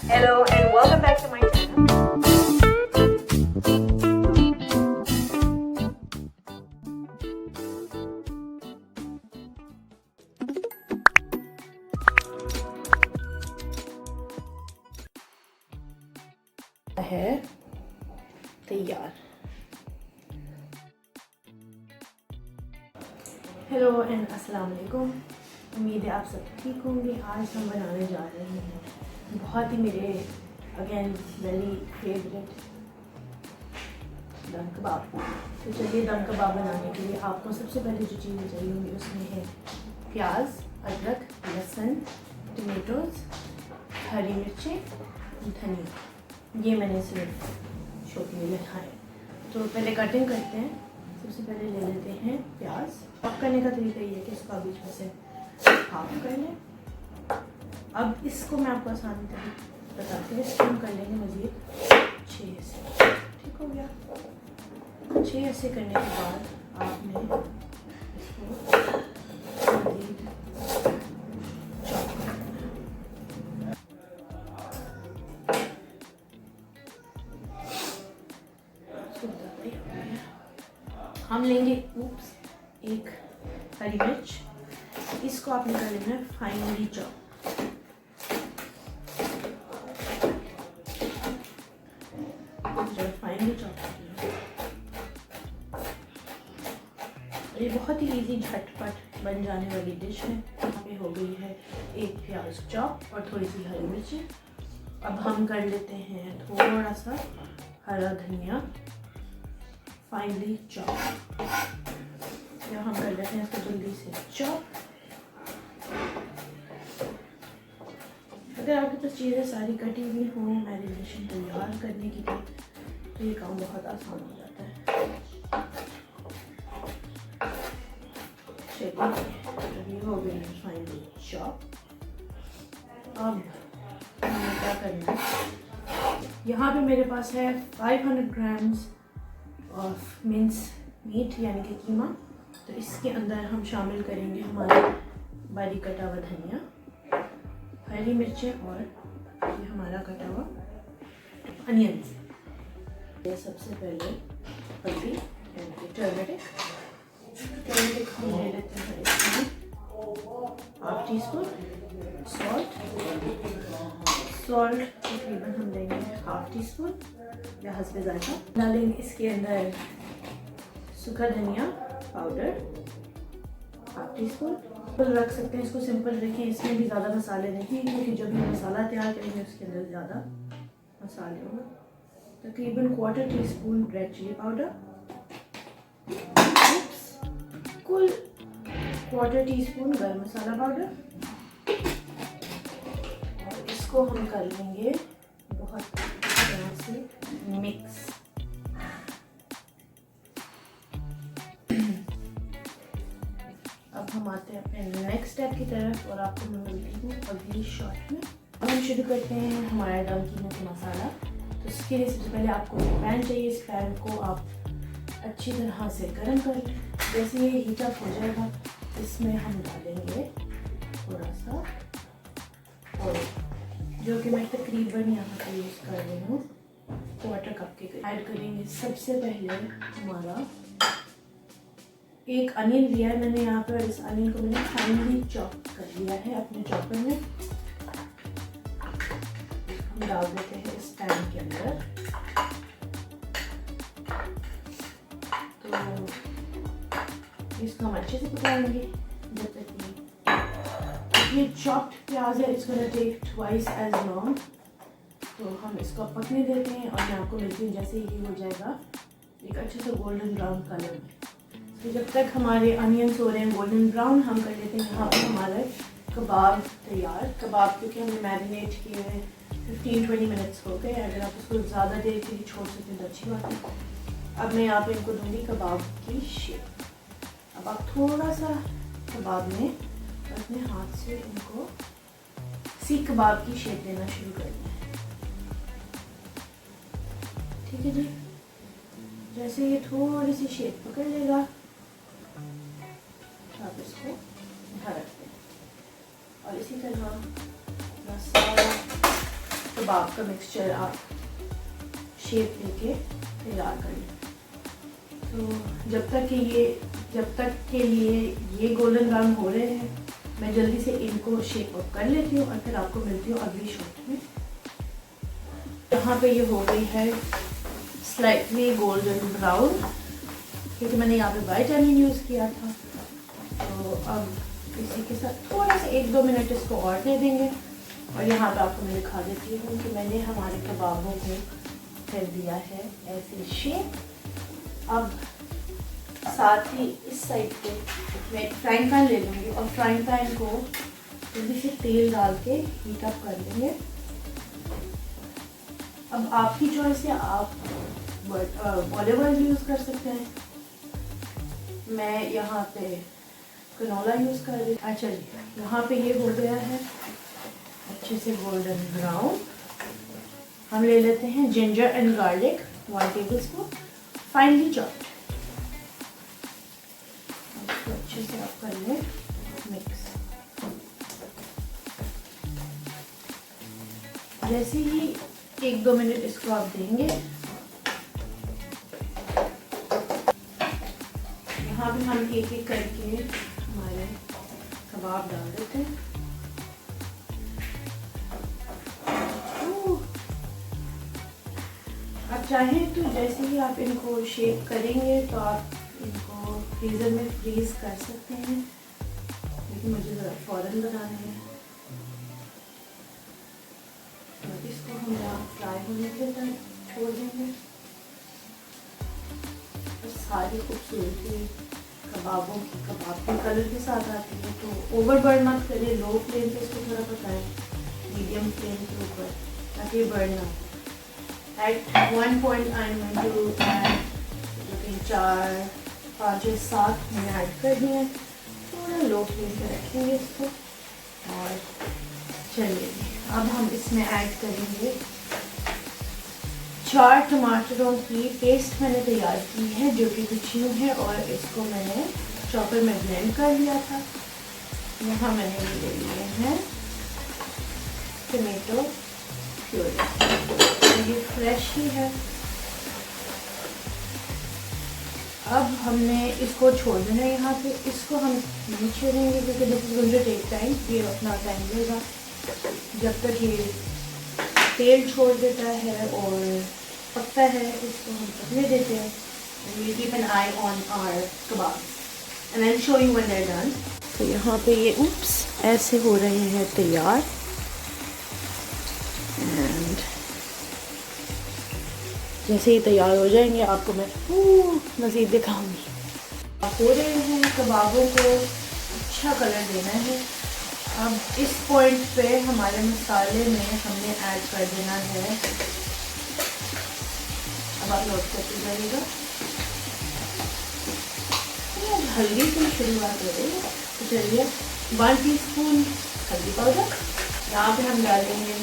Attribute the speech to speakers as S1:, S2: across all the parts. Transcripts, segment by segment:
S1: Hello and welcome back to my channel. है तैयार। Hello and अस्सलाम वालेकुम। उम्मीद है आप सब ठीक होंगे। आज हम बनाने जा रहे हैं बहुत ही मेरे अगेन वेरी फेवरेट दम कबाब। तो चलिए दम कबाब बनाने के लिए आपको सबसे पहले जो चीज़ें चाहिए होंगी उसमें है प्याज, अदरक, लहसुन, टमेटोज़, हरी मिर्चें, धनिया। ये मैंने सिर्फ शो के लिए लिखा है। तो पहले कटिंग करते हैं। सबसे पहले ले लेते हैं प्याज। चॉप करने का तरीका ये है कि इसको बीच में से हाफ कर लें। अब इसको मैं आपको आसानी तरीके बताती हूँ। इसको हम कर लेंगे मज़ीद 6 ऐसे। ठीक हो गया। 6 ऐसे करने के बाद आपने इसको मज़ीद चॉप करना है। हम लेंगे एक हरी मिर्च। इसको आपने कर लेना है फाइनली चॉप। फाइनली चॉप ये बहुत ही इजी झटपट बन जाने वाली डिश है। यहाँ पे हो गई है एक प्याज चॉप और थोड़ी सी हरी मिर्च। अब हम कर लेते हैं थोड़ा सा हरा धनिया फाइनली चॉप। या हम कर लेते हैं इसको जल्दी से चॉप। अगर आपके पास चीज़ें सारी कटी हुई हों मैरिनेशन तैयार करने के लिए तो ये काम बहुत आसान हो जाता है। चलिए ये हो गई है फाइनली चॉप। अब हमें क्या करना है, यहाँ पे मेरे पास है 500 ग्राम्स ऑफ मिन्स मीट यानी कि कीमा। तो इसके अंदर हम शामिल करेंगे हमारा बारीक कटा हुआ धनिया, हरी मिर्चें और ये हमारा कटा हुआ अनियंस। ये सबसे पहले हल्दी यानी कि टर्मरिक हम ले लेते हैं इसमें हाफ टी स्पून। सॉल्ट तकरीबन हम लेंगे हाफ टी स्पून या हस्बे जायका। डालेंगे इसके अंदर सूखा धनिया पाउडर हाफ टी स्पून। रख सकते हैं, इसको सिंपल रखें। इसमें भी ज़्यादा मसाले नहीं क्योंकि जब भी मसाला तैयार करेंगे उसके अंदर ज़्यादा मसाले होंगे। तकरीबन 1/4 teaspoon red chilli powder, कुल 1/4 टी स्पून गरम मसाला पाउडर। और इसको हम कर लेंगे बहुत तरह से मिक्स। अब हम आते हैं अपने नेक्स्ट स्टेप की तरफ और आपको मैं मिलती हूँ अगली शॉट में। अब हम शुरू करते हैं हमारा दम कीमा मसाला। तो इसके लिए सबसे पहले आपको पैन चाहिए। इस पैन को आप अच्छी तरह से गर्म कर लें। जैसे ये हीट अप हो जाएगा इसमें हम डालेंगे थोड़ा सा ऑयल, जो कि मैं तकरीबन यहाँ पर यूज़ कर रही हूँ 1/4 कप के। ऐड करेंगे सबसे पहले हमारा एक अनियन लिया है मैंने यहाँ पे और इस अनियन को मैंने फाइनली चॉप कर लिया है अपने चॉपर में। हम डाल देते हैं इस पैन के अंदर। तो इसको हम अच्छे से पकाएंगे जब तक ये चॉप्ड प्याज है इसको टेक ट्वाइस एज लॉन्ग। तो हम इसको पकने देते हैं और मैं आपको मिलती हूँ जैसे ही हो जाएगा एक अच्छे से गोल्डन ब्राउन कलर में। तो जब तक हमारे अनियंस हो रहे हैं गोल्डन ब्राउन, हम कर लेते हैं यहाँ पर हमारे कबाब तैयार। कबाब क्योंकि हमने मैरिनेट किए हैं 15-20 मिनट्स हो गए। अगर आप इसको ज़्यादा देर के लिए छोड़ सकते हैं तो अच्छी बात है। अब मैं यहाँ पे इनको दूँगी कबाब की शेप। अब आप थोड़ा सा कबाब में अपने हाथ से इनको सीख कबाब की शेप देना शुरू कर दें। ठीक है जी। जैसे ये थोड़ी सी शेप पकड़ लेगा तो आप इसको ढक दें और इसी तरह सारा कबाब का मिक्सचर आप शेप लेके तैयार कर लें। तो जब तक के लिए ये गोल्डन ब्राउन हो रहे हैं, मैं जल्दी से इनको शेप अप कर लेती हूँ और फिर आपको मिलती हूँ अगली शॉट में। यहाँ पे ये हो गई है स्लाइटली गोल्डन ब्राउन, क्योंकि मैंने यहाँ पे वाइट अनियन यूज़ किया था। तो अब इसी के साथ थोड़ा सा 1-2 मिनट इसको और दे देंगे। और यहाँ पे आपको मैं दिखा देती हूँ कि मैंने हमारे कबाबों को कर दिया है ऐसी शेप। अब साथ ही इस साइड पे मैं एक फ्राइंग पैन ले लूँगी और फ्राइंग पैन को जल्दी से तेल डाल के हीट अप कर लेंगे। अब आपकी चॉइस है, आप ऑलिव ऑयल यूज़ कर सकते हैं। मैं यहाँ पे कनोला यूज़ कर रही। अच्छा जी, यहाँ पे ये हो गया है अच्छे से गोल्डन ब्राउन। हम ले लेते हैं ginger and garlic 1 tablespoon finally chopped. इसको अच्छे से आप कर लें मिक्स। जैसे ही 1-2 मिनट इसको आप देंगे, यहाँ भी हम एक एक करके हमारे कबाब डाल देते हैं। आप चाहें तो जैसे ही आप इनको शेप करेंगे तो आप इनको फ्रीज़र में फ्रीज कर सकते हैं, लेकिन मुझे ज़रा फ़ौरन बनाना है। तो इसको हम यहाँ फ्राई होने के बाद छोड़ देंगे। तो सारी खूबसूरती कबाबों की कबाब के कलर के साथ आती है। तो ओवर बर्न मत करें, लो फ्लेम पे इसको थोड़ा पकाएं, मीडियम फ्लेम के ऊपर, ताकि बर्न ना हो। At one point I'm going to add 4, 5 या 7 मैंने ऐड कर दिए हैं। थोड़ा लो फ्लेम पे रखेंगे इसको। और चलिए अब हम इसमें ऐड करेंगे 4 टमाटरों की पेस्ट मैंने तैयार की है, जो कि रिच्यू है, और इसको मैंने चॉपर में ब्लेंड कर लिया था। यहाँ मैंने ले लिए हैं टमेटो प्यूरी, ये फ्रेश ही है। अब हमने इसको छोड़ देना है यहाँ पे। इसको हम नहीं छेड़ेंगे क्योंकि this is going to take time. ये अपना टाइम लेगा जब तक ये तेल छोड़ देता है और पकता है। इसको हम पकने देते हैं। We keep an eye on our kebab and I will show you when they are done. तो यहाँ पे ये ऐसे हो रहे हैं तैयार। एंड जैसे ही तैयार हो जाएंगे आपको मैं मज़ीद दिखाऊंगी। हो रहे हैं कबाबों को अच्छा कलर देना है। अब इस पॉइंट पे हमारे मसाले में हमने ऐड कर देना है, अब आप नोट करते जाइएगा, हल्दी से शुरुआत हो रही है। तो चलिए 1 टीस्पून हल्दी पाउडर, यहाँ पे हम डालेंगे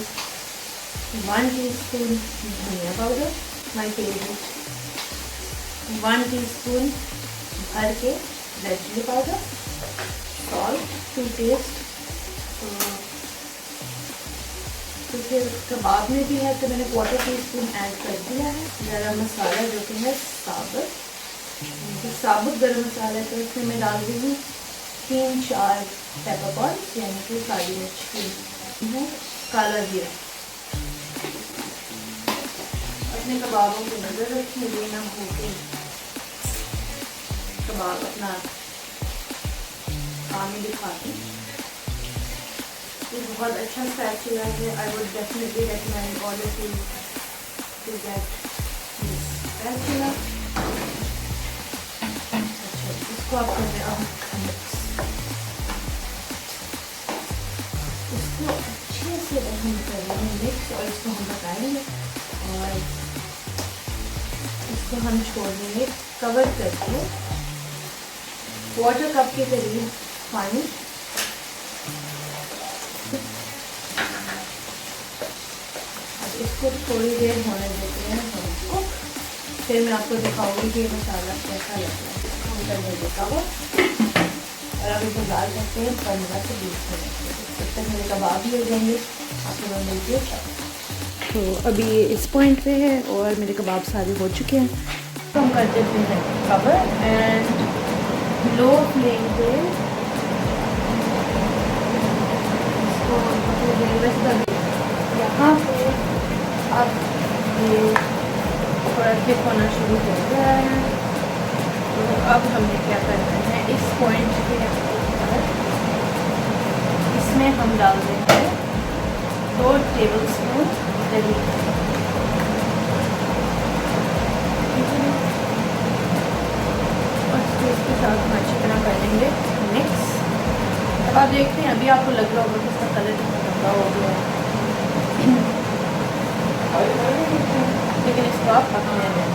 S1: 1 टीस्पून धनिया पाउडर, माय फेवरेट, 1 टीस्पून भर के red chilli powder, salt to taste. तो फिर कबाब में भी है तो मैंने 1/4 टीस्पून ऐड कर दिया है गरम मसाला, जो कि है साबुत गरम मसाला। तो इसमें मैं डाल रही हूँ 3-4 पेपरकॉर्न्स, यानी कि काली मिर्च की है, काला जीरा। अपने कबाबों को नज़र रखें, ये ना हो के कबाब अपना काम ही दिखाते। ये बहुत अच्छा स्पैचुला है। I would definitely recommend all of you to get this spatula. अच्छा, इसको आप कर रहे हो इसको अच्छे से हम कर रहे हैं मिक्स, और इसको हम पकाएंगे और इसको हम छोड़ देंगे कवर करके 1/4 कप के करीब पानी। अब इसको थोड़ी देर होने देते हैं हमको, फिर मैं आपको दिखाऊंगी कि मसाला कैसा लगता है। हम कर देंगे कवर और अब इसको डाल सकते हैं 15 से 20 मिनट। तब तक मेरे कबाब भी हो जाएंगे। आप लोग मिलते हैं। तो अभी ये इस पॉइंट पे है और मेरे कबाब सारे हो चुके हैं। तो हम कर देते हैं कवर एंड लो फ्लेम पे इसको यहाँ पे अब ये थोड़ा थिक होना शुरू हो गया है। तो अब हमें क्या करना है, इस पॉइंट के ऊपर इसमें हम डाल देंगे 2 टेबलस्पून दही। और इसके साथ हम अच्छी तरह कर लेंगे मिक्स। अब आप देखते हैं, अभी आपको लग रहा होगा कि इसका कलर कितना गंदा हो गया है, लेकिन इसको आप पकाने दें।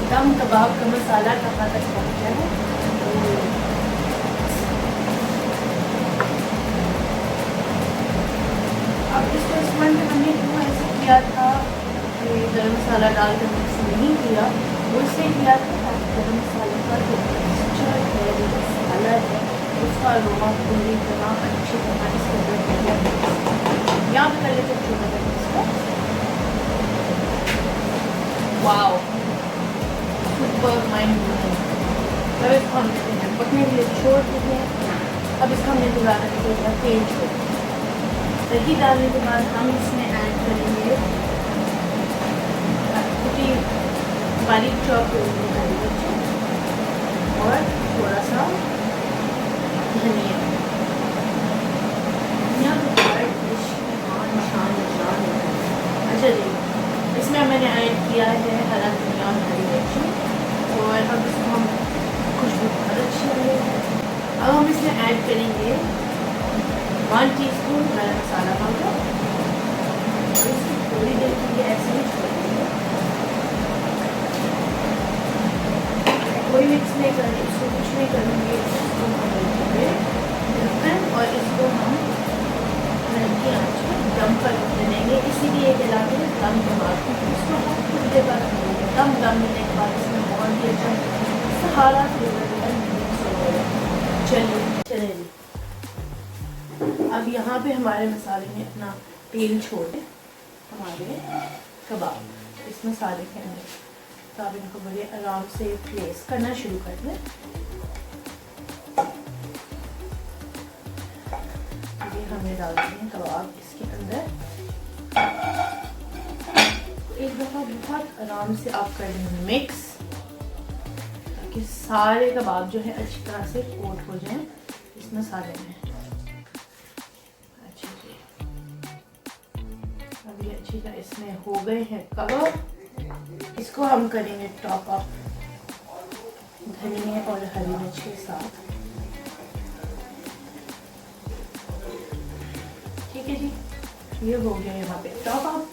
S1: दम कबाब का मसाला कहाँ तक पक गया है। अब इसको इस पॉइंट पे हमने क्यों ऐसे किया था कि गरम मसाला डालकर मिक्स नहीं किया, वो इससे किया था ताकि गरम मसाले का जो टेक्सचर है, जो मसाला है, उसका अरोमा पूरी तरह अच्छी तरह इसके अंदर बढ़िया। यहाँ पे कर लेते छोटा करके इसको। Wow, super mind blowing. अब इसको हम लेते हैं पकने के लिए छोड़ देते हैं। अब इसको हमने दोबारा तेल छोड़ दिया। दही डालने के बाद हम इसमें ऐड करेंगे छोटी बारीक चॉप हरी मिर्च और थोड़ा सा धनिया। अच्छा जी, इसमें मैंने ऐड किया है हरा धनिया और हरी मिर्ची और अब इसको हम खुशबू बहुत अच्छी लगेगी। अब हम इसमें ऐड करेंगे 1 टीस्पून गरम मसाला पाउडर। इसको थोड़ी देर के लिए ऐसे ही छोड़ देंगे, कोई मिक्स नहीं करेंगे, इसको कुछ नहीं करेंगे। इसको हम रखेंगे और इसको हम हल्की आंच पर दम पर देंगे। इसीलिए कहलाते हैं दम कबाब, क्योंकि इसको हम कुछ देर बाद दम मिलने के बाद इसमें बहुत ही अच्छा सहारा फ्लेवर मिक्स हो गया। चलिए जी, अब यहाँ पे हमारे मसाले ने अपना तेल छोड़े, हमारे कबाब इस मसाले के अंदर। तो आप इनको बड़े आराम से प्लेस करना शुरू कर दें। ये हमने डाल दिए हैं कबाब इसके अंदर। एक दफ़ा बहुत आराम से आप कर दें मिक्स, ताकि सारे कबाब जो है अच्छी तरह से कोट हो जाएं इस मसाले में। अच्छा जी, अभी अच्छी तरह इसमें हो गए हैं कबाब। इसको हम करेंगे टॉप अप धनिया और हरी मिर्च के साथ। ठीक है जी, ये हो गया यहाँ पे टॉप अप।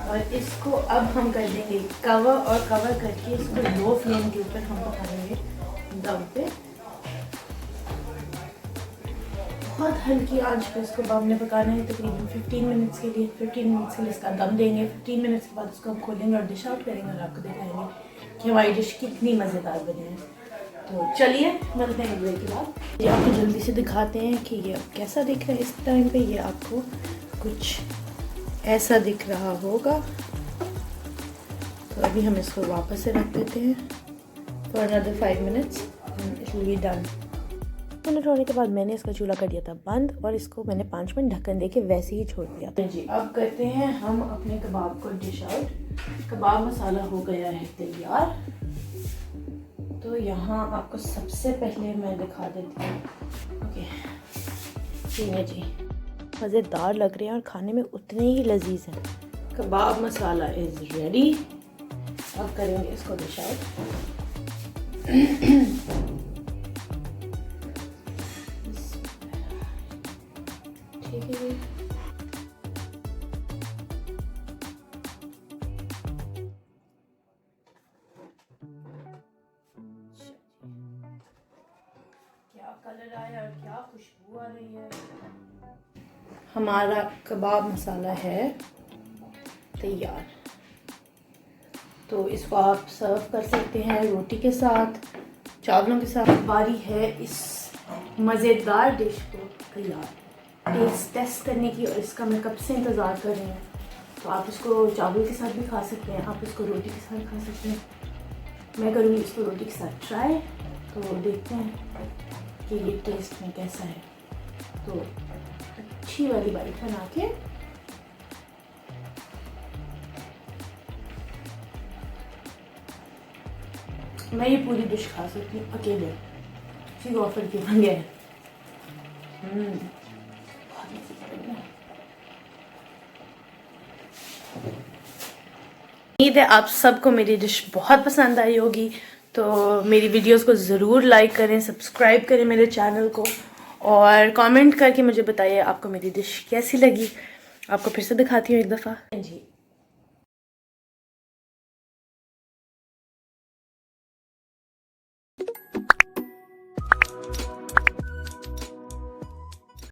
S1: और इसको अब हम कर देंगे कवर, और कवर करके इसको लो फ्लेम के ऊपर हम पकाएंगे दम पे। बहुत हल्की आंच पे इसको कबाब में पकाना है तकरीबन 15 मिनट्स के लिए। 15 मिनट्स के लिए इसका दम देंगे। 15 मिनट्स के बाद इसको हम खोलेंगे और डिश आउट करेंगे और आपको दिखाएंगे कि हमारी डिश कितनी मज़ेदार बनी है। तो चलिए मिलते हैं ब्रेक के बाद। ये आपको जल्दी से दिखाते हैं कि ये कैसा दिख रहा है इस टाइम पे। ये आपको कुछ ऐसा दिख रहा होगा। तो अभी हम इसको वापस से रख देते हैं for another 5 minutes and it will be done. Minute होने के बाद मैंने इसका चूल्हा कर दिया था बंद और इसको मैंने 5 मिनट ढक्कन दे के वैसे ही छोड़ दिया था जी। अब करते हैं हम अपने कबाब को डिश आउट। कबाब मसाला हो गया है तैयार। तो यहाँ आपको सबसे पहले मैं दिखा देती हूँ। ओके ठीक है जी, मज़ेदार लग रहे हैं और खाने में उतने ही लजीज हैं। कबाब मसाला इज़ रेडी। अब करेंगे इसको डिश आउट। ठीक है जी, क्या कलर आया और क्या खुशबू आ रही है। हमारा कबाब मसाला है तैयार। तो इसको आप सर्व कर सकते हैं रोटी के साथ, चावलों के साथ बारी है इस मज़ेदार डिश को तैयार टेस्ट करने की, और इसका मैं कब से इंतज़ार कर रही हूँ। तो आप इसको चावल के साथ भी खा सकते हैं, आप इसको रोटी के साथ खा सकते हैं। मैं करूँगी इसको रोटी के साथ ट्राई, तो देखते हैं कि ये टेस्ट में कैसा है। तो अच्छी वाली बाइट बना के मैं ये पूरी डिश खा सकती हूँ अकेले, किसी को ऑफर किया गया है। उम्मीद है आप सबको मेरी डिश बहुत पसंद आई होगी। तो मेरी वीडियोस को ज़रूर लाइक करें, सब्सक्राइब करें मेरे चैनल को, और कमेंट करके मुझे बताइए आपको मेरी डिश कैसी लगी। आपको फिर से दिखाती हूँ एक दफ़ा जी।